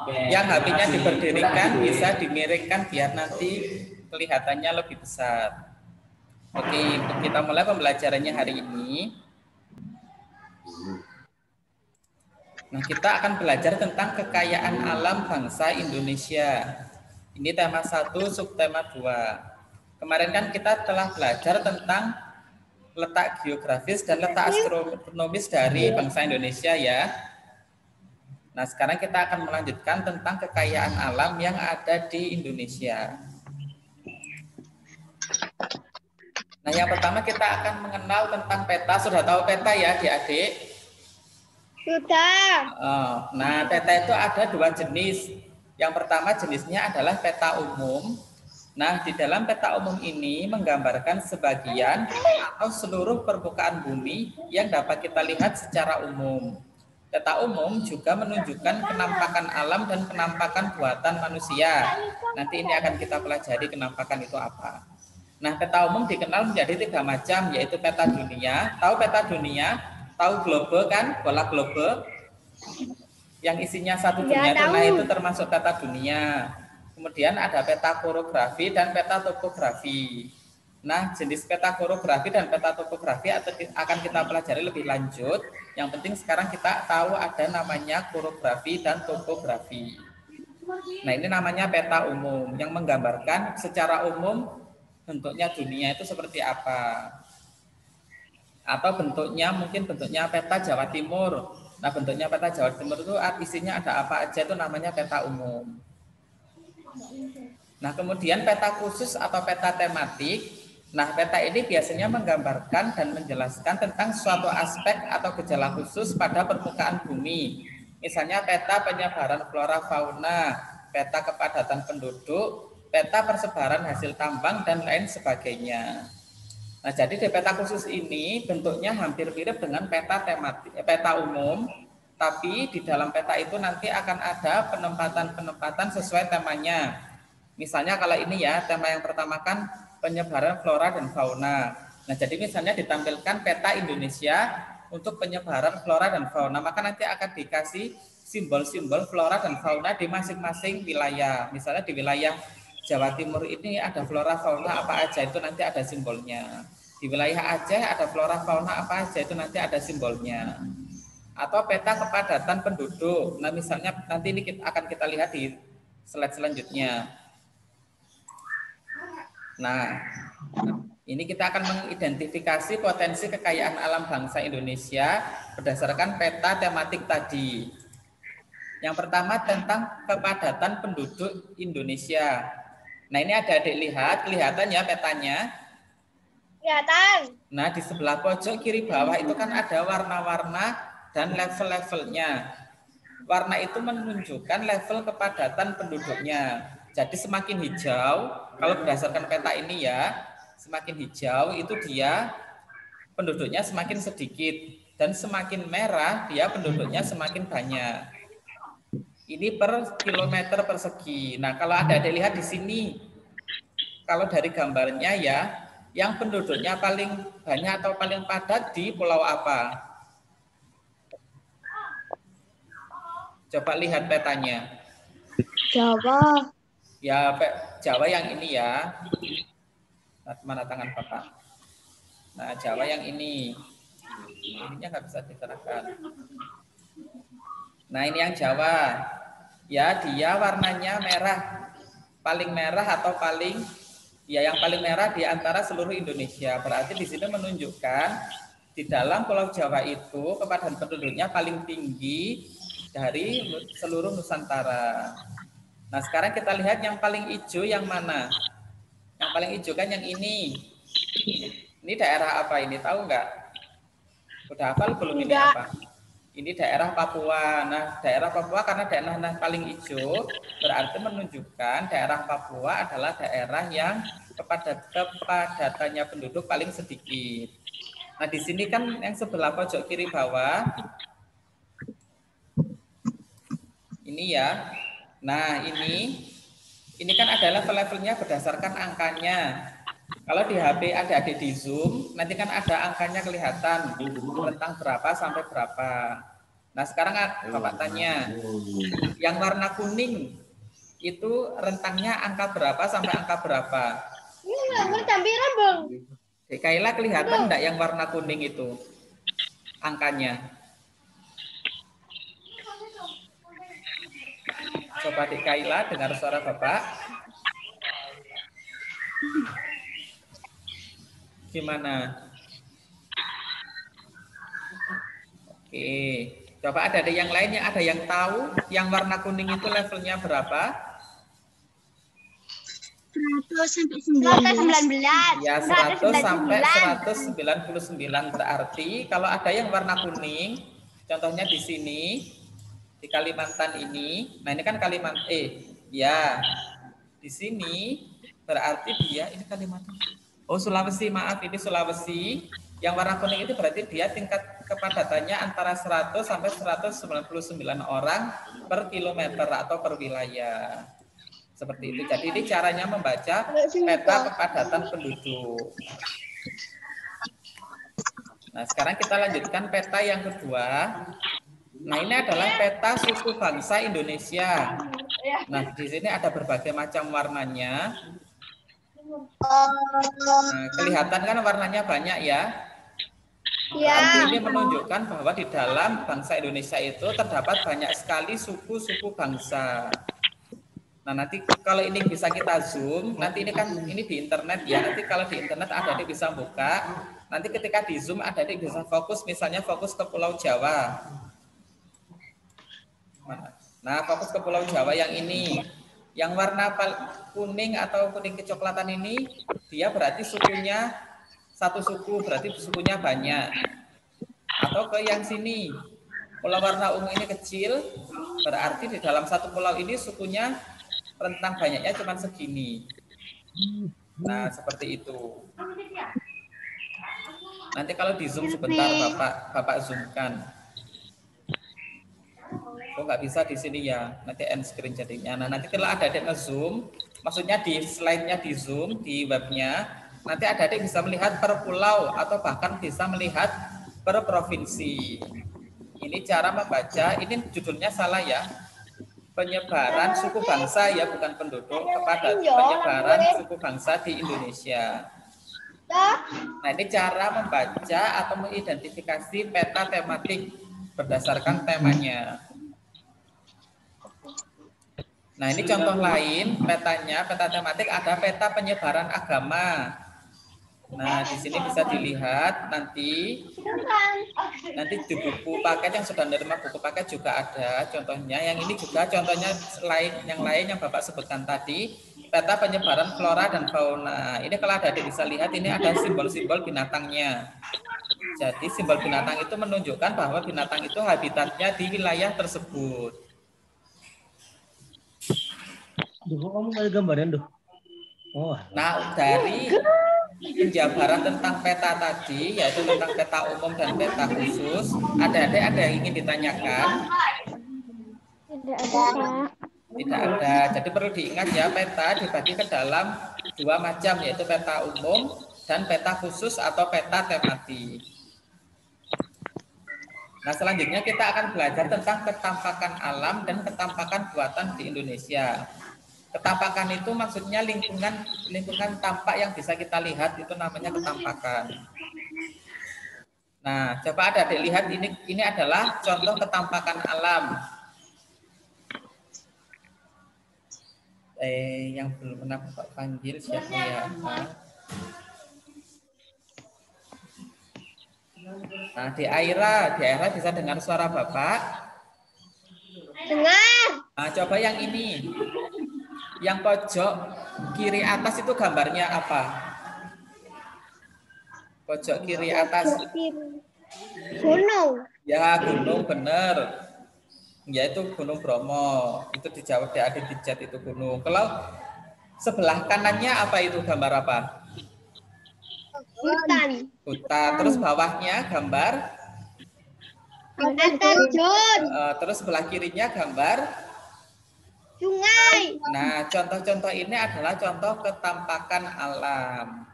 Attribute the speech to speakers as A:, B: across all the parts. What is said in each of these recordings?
A: Yang HP-nya diberdirikan bisa dimiringkan biar nanti kelihatannya lebih besar. Oke, kita mulai pembelajarannya hari ini. Nah, kita akan belajar tentang kekayaan alam bangsa Indonesia. Ini tema 1, subtema 2. Kemarin kan kita telah belajar tentang letak geografis dan letak astronomis dari bangsa Indonesia ya. Nah, sekarang kita akan melanjutkan tentang kekayaan alam yang ada di Indonesia. Nah, yang pertama kita akan mengenal tentang peta. Sudah tahu peta ya, adik-adik?
B: Sudah.
A: Nah, peta itu ada 2 jenis. Yang pertama jenisnya adalah peta umum. Nah, di dalam peta umum ini menggambarkan sebagian atau seluruh permukaan bumi yang dapat kita lihat secara umum. Peta umum juga menunjukkan penampakan alam dan penampakan buatan manusia. Nanti ini akan kita pelajari penampakan itu apa. Nah, peta umum dikenal menjadi 3 macam, yaitu peta dunia. Tahu peta dunia? Tahu globe kan, bola globe yang isinya satu dunia itu, nah itu termasuk peta dunia. Kemudian ada peta korografi dan peta topografi. Nah, jenis peta korografi dan peta topografi akan kita pelajari lebih lanjut. Yang penting sekarang kita tahu ada namanya korografi dan topografi. Nah, ini namanya peta umum yang menggambarkan secara umum bentuknya dunia itu seperti apa. Atau bentuknya mungkin bentuknya peta Jawa Timur. Nah, bentuknya peta Jawa Timur itu isinya ada apa aja, itu namanya peta umum. Nah, kemudian peta khusus atau peta tematik. Nah, peta ini biasanya menggambarkan dan menjelaskan tentang suatu aspek atau gejala khusus pada permukaan bumi. Misalnya peta penyebaran flora fauna, peta kepadatan penduduk, peta persebaran hasil tambang, dan lain sebagainya. Nah, jadi di peta khusus ini bentuknya hampir mirip dengan peta tematik, peta umum, tapi di dalam peta itu nanti akan ada penempatan-penempatan sesuai temanya. Misalnya kalau ini ya, tema yang pertama kan penyebaran flora dan fauna. Nah, jadi misalnya ditampilkan peta Indonesia untuk penyebaran flora dan fauna, maka nanti akan dikasih simbol-simbol flora dan fauna di masing-masing wilayah. Misalnya di wilayah Jawa Timur ini ada flora fauna apa aja, itu nanti ada simbolnya. Di wilayah Aceh ada flora fauna apa aja, itu nanti ada simbolnya. Atau peta kepadatan penduduk. Nah, misalnya nanti ini akan kita lihat di slide selanjutnya. Nah, ini kita akan mengidentifikasi potensi kekayaan alam bangsa Indonesia berdasarkan peta tematik tadi. Yang pertama tentang kepadatan penduduk Indonesia. Nah, ini adik-adik lihat, kelihatan ya petanya?
B: Kelihatan.
A: Nah, di sebelah pojok kiri bawah itu kan ada warna-warna dan level-levelnya. Warna itu menunjukkan level kepadatan penduduknya. Jadi semakin hijau, kalau berdasarkan peta ini ya, semakin hijau itu dia penduduknya semakin sedikit. Dan semakin merah dia penduduknya semakin banyak. Ini per kilometer persegi. Nah, kalau ada lihat di sini, kalau dari gambarnya ya, yang penduduknya paling banyak atau paling padat di pulau apa? Coba lihat petanya.
B: Jawa.
A: Ya, Jawa yang ini ya. Mana tangan Bapak? Nah, Jawa yang ini. Ininya nggak bisa digerakkan. Nah, ini yang Jawa. Ya, dia warnanya merah. Paling merah atau paling, ya yang paling merah di antara seluruh Indonesia. Berarti di sini menunjukkan di dalam Pulau Jawa itu kepadatan penduduknya paling tinggi dari seluruh Nusantara. Nah, sekarang kita lihat yang paling hijau yang mana? Yang paling hijau kan yang ini. Ini daerah apa ini? Tahu nggak? Udah hafal belum ini apa? Ini daerah Papua. Nah, daerah Papua karena daerah paling hijau berarti menunjukkan daerah Papua adalah daerah yang kepadatannya penduduk paling sedikit. Nah, di sini kan yang sebelah pojok kiri bawah ini ya. Nah, ini kan adalah level-levelnya berdasarkan angkanya. Kalau di HP adik-adik di Zoom, nanti kan ada angkanya kelihatan tentang berapa sampai berapa. Nah, sekarang Bapak tanya, yang warna kuning itu rentangnya angka berapa sampai angka berapa? Kaila kelihatan enggak yang warna kuning itu angkanya? Coba Dik Kaila dengar suara Bapak. Gimana? Oke. Coba ada yang lainnya, ada yang tahu yang warna kuning itu levelnya berapa?
B: 100 sampai 19.
A: Ya, 100 sampai 199. Berarti kalau ada yang warna kuning, contohnya di sini, di Kalimantan ini, nah ini kan Kalimantan, ya, di sini berarti dia, ini Kalimantan. Oh, Sulawesi, maaf, ini Sulawesi. Yang warna kuning itu berarti dia tingkat kepadatannya antara 100 sampai 199 orang per kilometer atau per wilayah. Seperti itu. Jadi ini caranya membaca peta kepadatan penduduk. Nah, sekarang kita lanjutkan peta yang kedua. Nah, ini adalah peta suku bangsa Indonesia. Nah, di sini ada berbagai macam warnanya. Nah, kelihatan kan warnanya banyak ya? Berarti ini menunjukkan bahwa di dalam bangsa Indonesia itu terdapat banyak sekali suku-suku bangsa. Nah, nanti kalau ini bisa kita zoom, nanti ini kan ini di internet ya. Nanti kalau di internet adik bisa buka. Nanti ketika di zoom adik bisa fokus, misalnya fokus ke Pulau Jawa. Nah, fokus ke Pulau Jawa yang ini. Yang warna kuning atau kuning kecoklatan ini, dia berarti sukunya satu suku, berarti sukunya banyak. Atau ke yang sini, pulau warna ungu ini kecil, berarti di dalam satu pulau ini sukunya rentang banyaknya cuma segini. Nah, seperti itu. Nanti kalau di zoom sebentar, Bapak zoomkan. Oh, nggak bisa di sini ya, nanti end screen jadinya. Nah, nanti kalau ada adik nge-zoom, maksudnya di slide-nya di zoom, di webnya, nanti adik bisa melihat per pulau atau bahkan bisa melihat per provinsi. Ini cara membaca, ini judulnya salah ya. Penyebaran suku bangsa ya, bukan penduduk, kepada penyebaran suku bangsa di Indonesia. Nah, ini cara membaca atau mengidentifikasi peta tematik berdasarkan temanya. Nah, ini contoh lain petanya, peta tematik ada peta penyebaran agama. Nah, di sini bisa dilihat nanti di buku paket yang sudah menerima buku paket juga ada contohnya. Yang ini juga contohnya yang lain yang Bapak sebutkan tadi, peta penyebaran flora dan fauna. Ini kalau ada bisa lihat ini ada simbol-simbol binatangnya. Jadi simbol binatang itu menunjukkan bahwa binatang itu habitatnya di wilayah tersebut.
C: Duh, kamu kayak gambaran tuh. Oh.
A: Nah, dari penjabaran tentang peta tadi, yaitu tentang peta umum dan peta khusus, ada yang ingin ditanyakan?
B: Tidak ada.
A: Tidak ada. Jadi perlu diingat ya, peta dibagi ke dalam dua macam, yaitu peta umum dan peta khusus atau peta tematik. Nah, selanjutnya kita akan belajar tentang ketampakan alam dan ketampakan buatan di Indonesia. Ketampakan itu maksudnya lingkungan tampak yang bisa kita lihat, itu namanya ketampakan. Nah, coba ada dilihat ini adalah contoh ketampakan alam. Yang belum pernah Bapak panggil siapa ya? Nah, di Aira bisa dengar suara Bapak?
B: Dengar.
A: Nah, coba yang ini. Yang pojok kiri atas itu gambarnya apa? Pojok kiri atas.
B: Gunung.
A: Ya, gunung benar. Yaitu Gunung Bromo. Itu dijawab di adik di chat itu gunung. Kalau sebelah kanannya apa itu gambar apa?
B: Hutan.
A: Hutan. Terus bawahnya gambar?
B: Air terjun.
A: Terus sebelah kirinya gambar?
B: Sungai.
A: Nah, contoh-contoh ini adalah contoh ketampakan alam.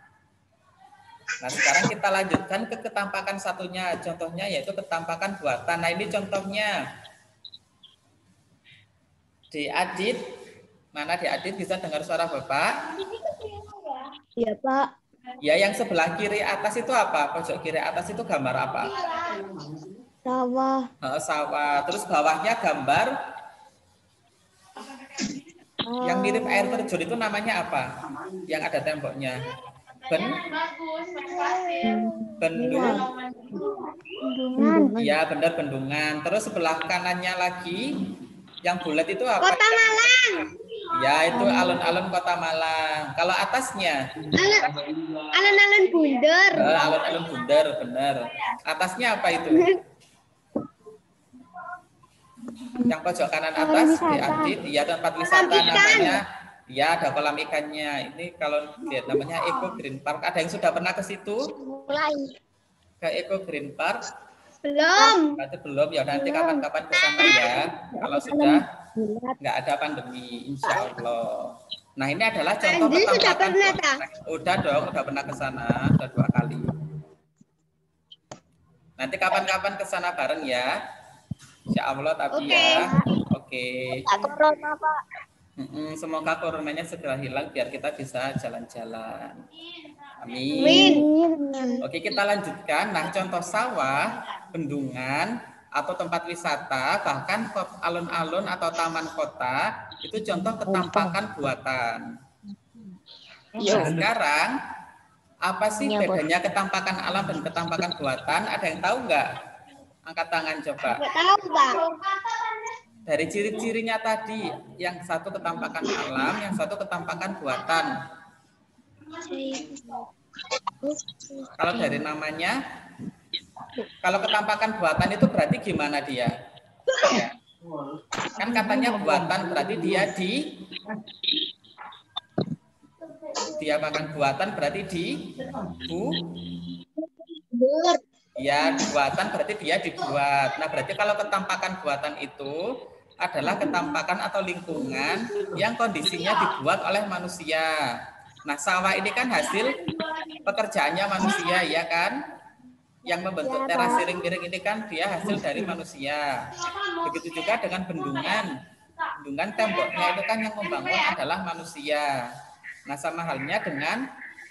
A: Nah, sekarang kita lanjutkan ke ketampakan satunya. Contohnya yaitu ketampakan buatan. Nah, ini contohnya. Diadit, mana Diadit bisa dengar suara Bapak?
B: Iya, Pak.
A: Ya, yang sebelah kiri atas itu apa? Pojok kiri atas itu gambar apa?
B: Sawah.
A: Sawah. Terus bawahnya gambar yang mirip air terjun itu namanya apa? Yang ada temboknya. Bendungan. Iya, benar bendungan. Terus sebelah kanannya lagi yang bulat itu apa?
B: Kota Malang.
A: Ya, itu alun-alun Kota Malang. Kalau atasnya?
B: Alun-alun Bundar.
A: Alun-alun Bundar, benar. Atasnya apa itu? Yang pojok kanan atas Diadit, ya tempat wisata namanya. Ya, ada kolam ikannya. Ini kalau lihat namanya Eco Green Park. Ada yang sudah pernah ke situ? Ke Eco Green Park?
B: Belum.
A: Berarti belum, ya nanti kapan-kapan ke sana ya. Kalau sudah nggak ada pandemi, insya Allah. Nah, ini adalah contoh
B: sudah pernah,
A: udah dong, udah pernah ke sana, udah 2 kali. Nanti kapan-kapan ke sana bareng ya. Insya Allah tapi ya. Oke.
B: Corona, Pak.
A: Semoga coronanya segera hilang biar kita bisa jalan-jalan. Amin. Oke, kita lanjutkan. Nah, contoh sawah, bendungan, atau tempat wisata, bahkan alun-alun atau taman kota, itu contoh ketampakan buatan. Nah, sekarang, apa sih bedanya ketampakan alam dan ketampakan buatan? Ada yang tahu nggak? Angkat tangan coba.
B: Nggak tahu, Pak.
A: Dari ciri-cirinya tadi, yang satu ketampakan alam, yang satu ketampakan buatan. Kalau dari namanya, kalau ketampakan buatan itu berarti gimana dia? Kan katanya buatan berarti dia diapakan buatan berarti ya, buatan berarti dia dibuat. Nah, berarti kalau ketampakan buatan itu adalah ketampakan atau lingkungan yang kondisinya dibuat oleh manusia. Nah, sawah ini kan hasil pekerjaannya manusia, ya kan? Yang membentuk teras miring-miring ini kan dia hasil dari manusia. Begitu juga dengan bendungan. Bendungan temboknya itu kan yang membangun adalah manusia. Nah, sama halnya dengan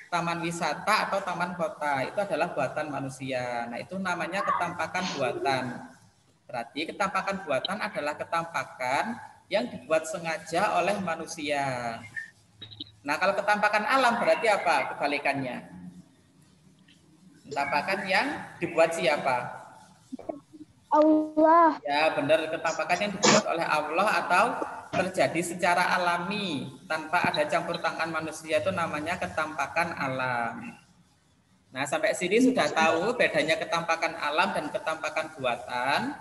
A: taman wisata atau taman kota, itu adalah buatan manusia. Nah, itu namanya ketampakan buatan. Berarti ketampakan buatan adalah ketampakan yang dibuat sengaja oleh manusia. Nah, kalau ketampakan alam berarti apa kebalikannya? Ketampakan yang dibuat siapa?
B: Allah.
A: Ya, benar, ketampakan yang dibuat oleh Allah atau terjadi secara alami tanpa ada campur tangan manusia itu namanya ketampakan alam. Nah, sampai sini sudah tahu bedanya ketampakan alam dan ketampakan buatan?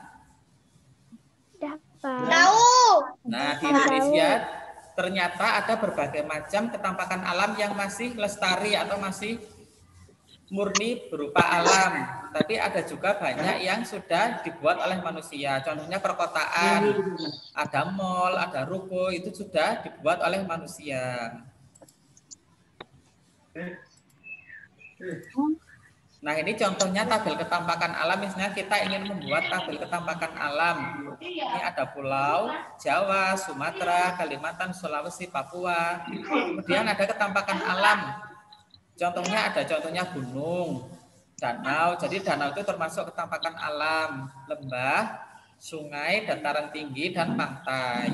B: Tahu.
A: Nah, di Indonesia ternyata ada berbagai macam ketampakan alam yang masih lestari atau masih murni berupa alam. Tapi ada juga banyak yang sudah dibuat oleh manusia. Contohnya perkotaan, ada mall, ada ruko, itu sudah dibuat oleh manusia. Nah, ini contohnya tabel ketampakan alam. Misalnya kita ingin membuat tabel ketampakan alam. Ini ada pulau, Jawa, Sumatera, Kalimantan, Sulawesi, Papua. Kemudian ada ketampakan alam. Contohnya ada contohnya gunung, danau. Jadi danau itu termasuk ketampakan alam. Lembah, sungai, dataran tinggi, dan pantai.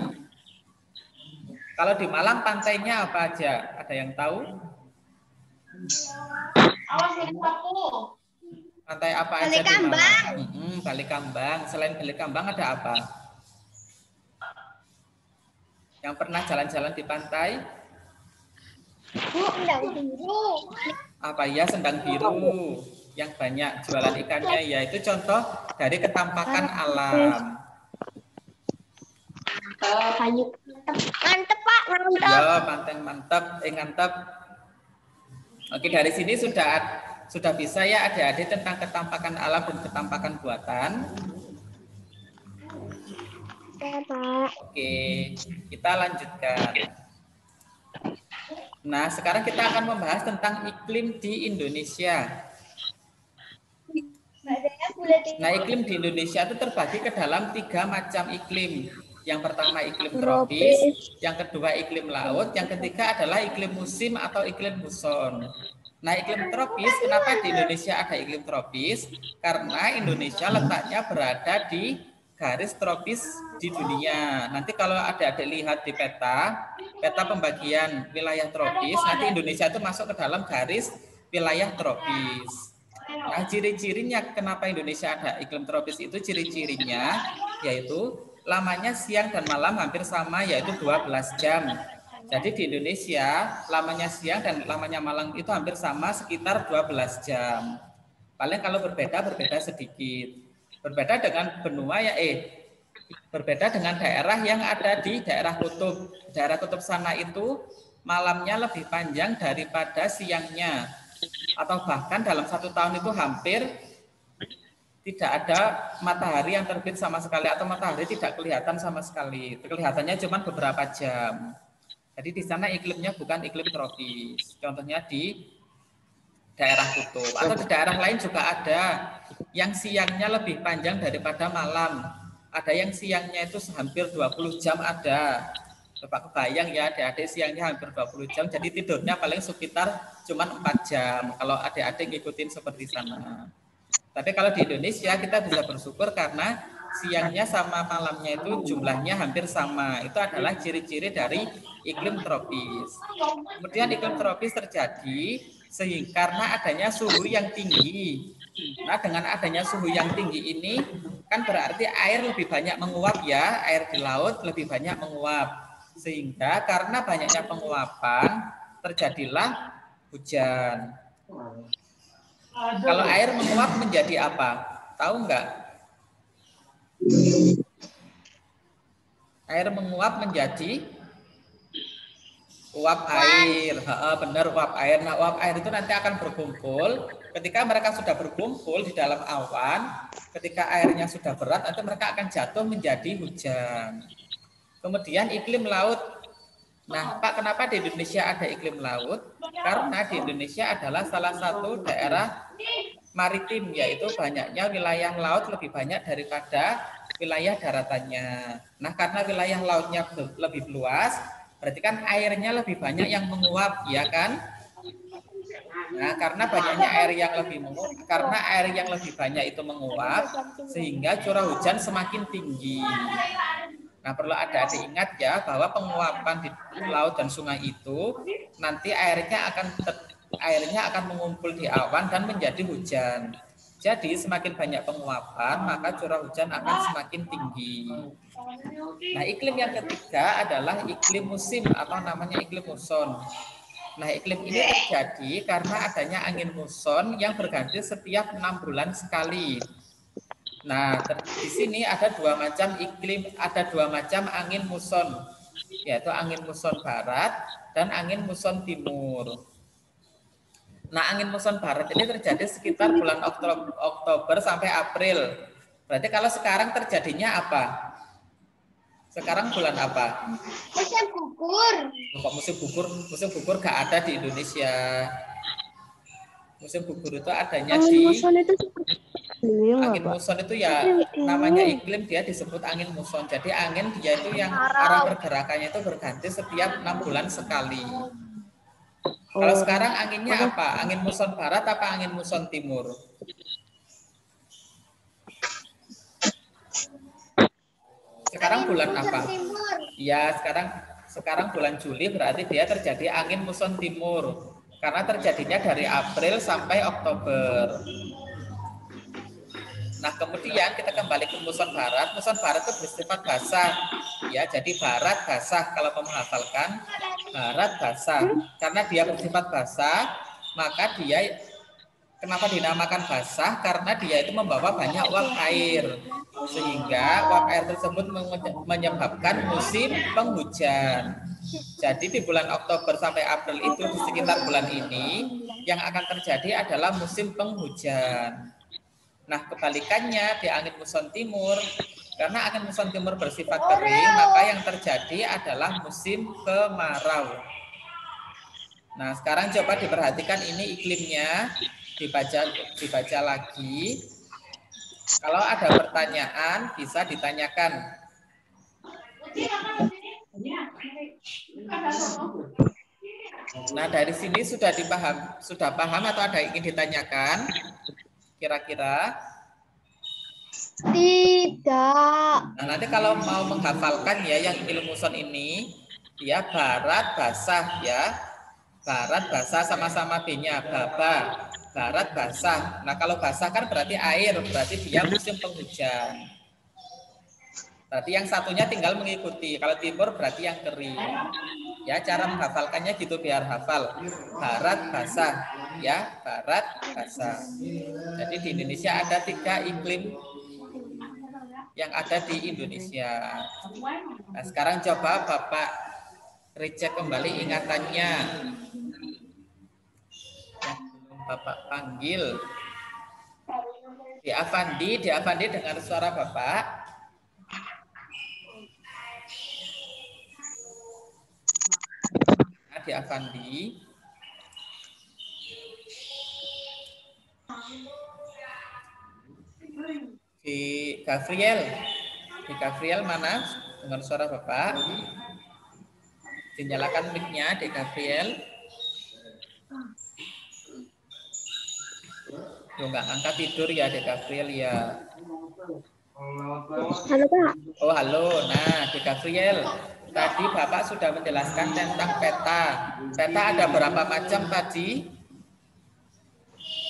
A: Kalau di Malang pantainya apa aja? Ada yang tahu? Pantai apa aja di Malang? Balikambang. Selain Balikambang ada apa? Yang pernah jalan-jalan di pantai?
B: Sendang biru.
A: Apa ya, Sendang Biru. Yang banyak jualan ikannya, ya itu contoh dari ketampakan alam.
B: Mantep, Pak. Mantep.
A: Ya, mantep, mantep. Oke, dari sini sudah bisa ya adik-adik tentang ketampakan alam dan ketampakan buatan.
B: Ya, Pak.
A: Oke, kita lanjutkan. Nah, sekarang kita akan membahas tentang iklim di Indonesia. Nah, iklim di Indonesia itu terbagi ke dalam 3 macam iklim. Yang pertama iklim tropis, yang kedua iklim laut, yang ketiga adalah iklim musim atau iklim muson. Nah, iklim tropis, kenapa di Indonesia ada iklim tropis? Karena Indonesia letaknya berada di garis tropis di dunia. Nanti kalau adik-adik lihat di peta pembagian wilayah tropis, nanti Indonesia itu masuk ke dalam garis wilayah tropis. Nah, ciri-cirinya kenapa Indonesia ada iklim tropis itu ciri-cirinya yaitu lamanya siang dan malam hampir sama, yaitu 12 jam. Jadi di Indonesia lamanya siang dan lamanya malam itu hampir sama, sekitar 12 jam. Paling kalau berbeda sedikit. Berbeda dengan benua berbeda dengan daerah yang ada di daerah kutub. Daerah kutub sana itu malamnya lebih panjang daripada siangnya. Atau bahkan dalam 1 tahun itu hampir tidak ada matahari yang terbit sama sekali, atau matahari tidak kelihatan sama sekali. Kelihatannya cuma beberapa jam. Jadi di sana iklimnya bukan iklim tropis. Contohnya di daerah kutub. Atau di daerah lain juga ada yang siangnya lebih panjang daripada malam. Ada yang siangnya itu hampir 20 jam ada. Bapak kebayang ya, adik-adik siangnya hampir 20 jam, jadi tidurnya paling sekitar cuma 4 jam kalau adik-adik ngikutin seperti sana. Tapi kalau di Indonesia kita bisa bersyukur karena siangnya sama malamnya itu jumlahnya hampir sama. Itu adalah ciri-ciri dari iklim tropis. Kemudian iklim tropis terjadi karena adanya suhu yang tinggi. Nah, dengan adanya suhu yang tinggi ini kan berarti air lebih banyak menguap ya, air di laut lebih banyak menguap. Sehingga karena banyaknya penguapan terjadilah hujan. Kalau air menguap menjadi apa? Tahu enggak? Air menguap menjadi uap air. Benar, uap air. Nah, uap air itu nanti akan berkumpul. Ketika mereka sudah berkumpul di dalam awan, ketika airnya sudah berat, nanti mereka akan jatuh menjadi hujan. Kemudian iklim laut. Nah, Pak, kenapa di Indonesia ada iklim laut? Karena di Indonesia adalah salah satu daerah maritim, yaitu banyaknya wilayah laut lebih banyak daripada wilayah daratannya. Nah, karena wilayah lautnya lebih luas, berarti kan airnya lebih banyak yang menguap, ya kan? Nah, karena banyaknya air yang lebih menguap, karena air yang lebih banyak itu menguap, sehingga curah hujan semakin tinggi. Nah, perlu adik-adik ingat ya bahwa penguapan di laut dan sungai itu nanti airnya akan mengumpul di awan dan menjadi hujan. Jadi semakin banyak penguapan maka curah hujan akan semakin tinggi. Nah, iklim yang ketiga adalah iklim musim atau namanya iklim muson. Nah, iklim ini terjadi karena adanya angin muson yang berganti setiap 6 bulan sekali. Nah, di sini ada 2 macam iklim, ada 2 macam angin muson, yaitu angin muson barat dan angin muson timur. Nah, angin muson barat ini terjadi sekitar bulan Oktober sampai April. Berarti kalau sekarang terjadinya apa? Sekarang bulan apa?
B: Musim gugur.
A: Kok musim gugur? Musim gugur gak ada di Indonesia. Musim gugur itu adanya di angin muson itu ya namanya iklim, dia disebut angin muson. Jadi angin dia itu yang arah pergerakannya itu berganti setiap 6 bulan sekali. Kalau sekarang anginnya apa? Angin muson barat apa angin muson timur? Sekarang bulan apa? Ya, sekarang bulan Juli, berarti dia terjadi angin muson timur. Karena terjadinya dari April sampai Oktober. Nah, kemudian kita kembali ke muson barat. Muson barat itu bersifat basah. Ya, jadi barat basah. Kalau kamu hafalkan, barat basah. Karena dia bersifat basah, maka dia kenapa dinamakan basah? Karena dia itu membawa banyak uap air. Sehingga uap air tersebut menyebabkan musim penghujan. Jadi di bulan Oktober sampai April itu, di sekitar bulan ini, yang akan terjadi adalah musim penghujan. Nah, kebalikannya di angin muson timur, karena angin muson timur bersifat kering, maka yang terjadi adalah musim kemarau. Nah, sekarang coba diperhatikan ini iklimnya, dibaca lagi. Kalau ada pertanyaan bisa ditanyakan. Nah, dari sini sudah paham atau ada yang ingin ditanyakan? Kira-kira?
B: Tidak.
A: Nah, nanti kalau mau menghafalkan ya yang ilmu son ini, dia barat basah ya. Barat basah sama-sama B-nya, baba. Barat basah. Nah, kalau basah kan berarti air, berarti dia musim penghujan. Berarti yang satunya tinggal mengikuti. Kalau timur berarti yang kering. Ya, cara menghafalkannya gitu biar hafal. Barat basah, ya, barat basah. Jadi di Indonesia ada 3 iklim yang ada di Indonesia. Nah, sekarang coba Bapak recek kembali ingatannya. Yang belum Bapak panggil. Di Avandi dengan suara Bapak. Nah, di Avandi. Di Gavriel mana? Dengan suara Bapak. Dinyalakan mic-nya di Gavriel. Lo nggak angkat tidur ya di Gavriel ya.
B: Halo Pak.
A: Oh halo, nah di Gavriel. Tadi Bapak sudah menjelaskan tentang peta. Peta ada berapa macam tadi?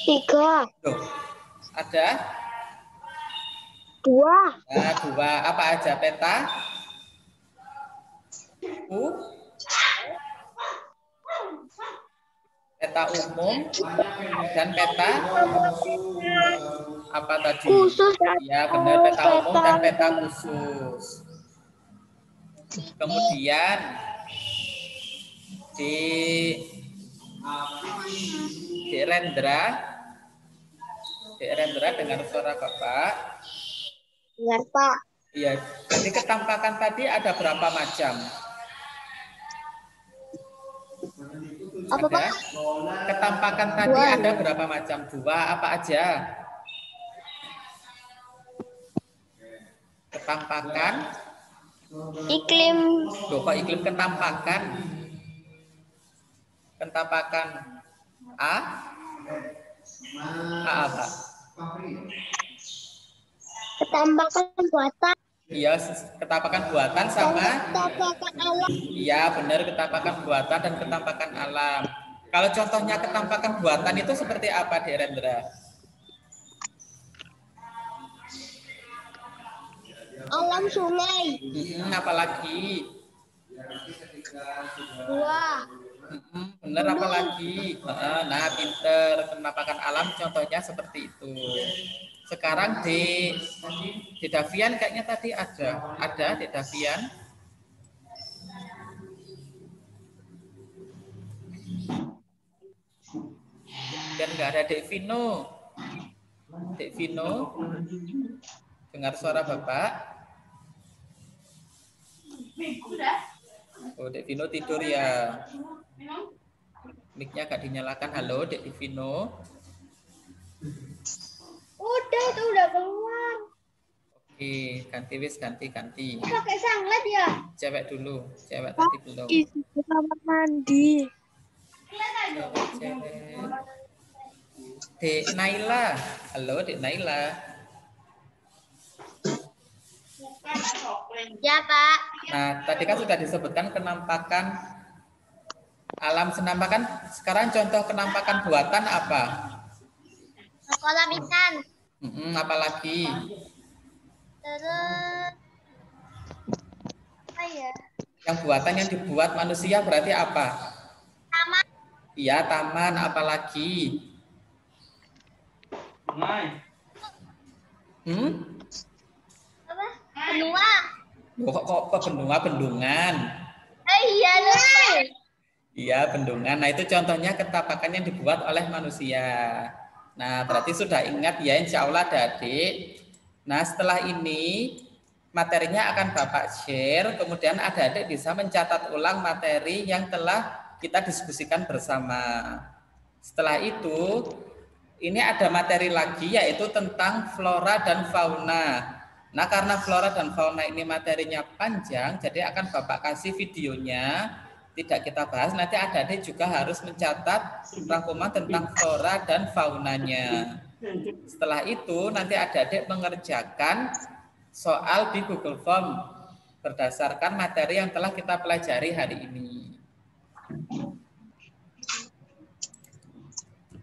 B: 3.
A: Tuh, ada?
B: 2.
A: Nah, 2. Apa aja peta? Peta umum dan peta apa tadi?
B: Khusus.
A: Ya benar, peta umum dan peta khusus. Kemudian di Rendra dengan suara Bapak.
B: Benar Pak.
A: Iya, jadi ketampakan tadi ada berapa macam?
B: Apa
A: Ada?
B: Pak?
A: Ketampakan tadi
B: 2.
A: ada berapa macam? 2 apa aja? Ketampakan.
B: Iklim.
A: Loh, kok iklim ketampakan? Ketampakan A? A apa?
B: Ketampakan buatan.
A: Iya, ketampakan buatan sama?
B: Ketampakan alam.
A: Iya, benar, ketampakan buatan dan ketampakan alam. Kalau contohnya ketampakan buatan itu seperti apa, Dek Rendra?
B: Alam sungai.
A: Apalagi?
B: 2.
A: Benar, apalagi? Nah, pinter. Penampakan alam contohnya seperti itu. Sekarang di Davian kayaknya tadi ada di Davian. Dan nggak ada Dek Vino. Dek Vino, dengar suara Bapak. Oh, Dek Vino tidur ya. Mic-nya gak dinyalakan. Halo, Dek Vino.
B: Udah, itu udah keluar.
A: Oke, ganti.
B: Pakai sanglet ya?
A: Cewek dulu, cewek tadi belum.
B: Di kamar mandi.
A: Cewek. Dek Naila. Halo, Dek Naila.
B: Ya Pak.
A: Nah, tadi kan sudah disebutkan kenampakan alam senampakan. Sekarang contoh kenampakan buatan apa?
B: Kolam ikan.
A: Apalagi?
B: Terus apa ya?
A: Yang buatan yang dibuat manusia berarti apa?
B: Taman.
A: Iya, taman. Apalagi?
B: Apa? Benua.
A: Kok bendungan?
B: Iya lupa.
A: Iya, bendungan. Nah, itu contohnya ketampakan yang dibuat oleh manusia. Nah, berarti sudah ingat ya, insya Allah adik. Nah, setelah ini materinya akan Bapak share, kemudian adik bisa mencatat ulang materi yang telah kita diskusikan bersama. Setelah itu, ini ada materi lagi yaitu tentang flora dan fauna. Nah, karena flora dan fauna ini materinya panjang, jadi akan Bapak kasih videonya, tidak kita bahas. Nanti adik-adik juga harus mencatat rangkuman tentang flora dan faunanya. Setelah itu, nanti adik-adik mengerjakan soal di Google Form berdasarkan materi yang telah kita pelajari hari ini.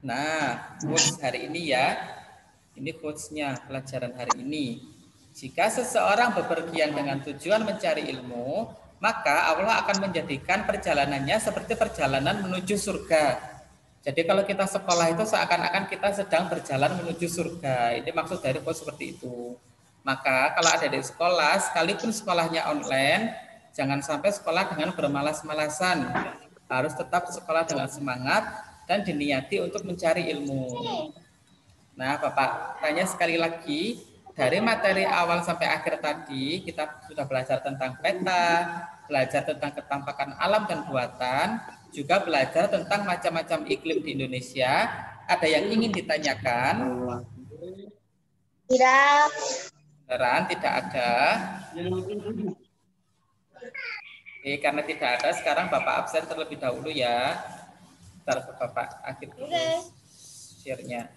A: Nah, quotes hari ini ya. Ini quotes-nya pelajaran hari ini. Jika seseorang bepergian dengan tujuan mencari ilmu, maka Allah akan menjadikan perjalanannya seperti perjalanan menuju surga. Jadi kalau kita sekolah itu seakan-akan kita sedang berjalan menuju surga. Ini maksud dari quotes seperti itu. Maka kalau ada di sekolah, sekalipun sekolahnya online, jangan sampai sekolah dengan bermalas-malasan. Harus tetap sekolah dengan semangat dan diniati untuk mencari ilmu. Nah, Bapak tanya sekali lagi, dari materi awal sampai akhir tadi, kita sudah belajar tentang peta, belajar tentang ketampakan alam dan buatan, juga belajar tentang macam-macam iklim di Indonesia. Ada yang ingin ditanyakan?
B: Tidak.
A: Beneran tidak ada? Oke, karena tidak ada, sekarang Bapak absen terlebih dahulu ya. Ntar Bapak akhir dulu share-nya.